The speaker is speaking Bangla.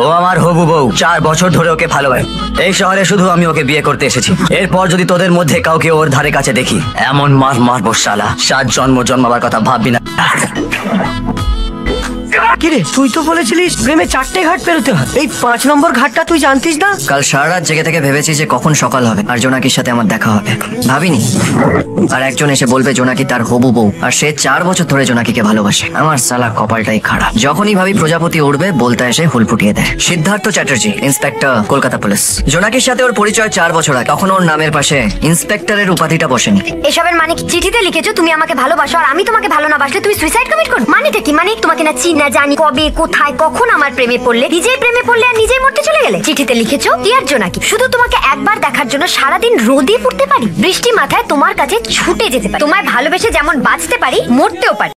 ও আমার হবু বউ, 4 বছর ধরে ওকে ভালোবাসি। এই শহরে শুধু আমি ওকে বিয়ে করতে এসেছি। এরপর যদি তোদের মধ্যে কাউকে ওর ধারে কাছে দেখি, এমন মারবো শালা, 7 জন্ম জন্মাবার কথা ভাববি না। কিরে, তুই তো বলেছিলিস প্রেমে 4টে ঘাট পেরোতে হয়, এই 5 নম্বর ঘাটটা তুই জানতিস না? কাল সারা রাত জেগে থেকে ভেবেছি যে কখন সকাল হবে আর জোনাকির সাথে আমার দেখা হবে। ভাবিনি আর একজন এসে বলবে জোনাকি তার হবু বউ, আর সে 4 বছর ধরে জোনাকিকে ভালোবাসে। আমার সালা কপালটাই খারাপ। যখনই ভাবি প্রজাপতি উড়বে, বলতে এসে হুল ফুটিয়ে দেয়। Siddharth Chatterjee, inspector, Kolkata police. জোনাকির সাথে ওর পরিচয় 4 বছর আগে। তখন ওর নামের পাশে ইন্সপেক্টরের উপাধিটা বসেনি। এসবের মানে কি? চিঠিতে লিখেছো তুমি আমাকে ভালোবাসো আর আমি তোমাকে ভালো না বাসলে তুমি সুইসাইড কমিট করো? মানেটা কি? মানে তোমাকে না চিনি না জানি, কবে কোথায় কখন আমার প্রেমে পড়লে, নিজেই প্রেমে পড়লে আর নিজেই মরতে চলে গেলে। চিঠিতে লিখেছো টিয়ার জোনাকি শুধু তোমাকে একবার দেখার জন্য সারাদিন রোদে পড়তে পারি, বৃষ্টি মাথায় তোমার কাছে ছুটে যেতে পারি, তোমায় ভালোবেসে যেমন বাঁচতে পারি, মরতেও পারি।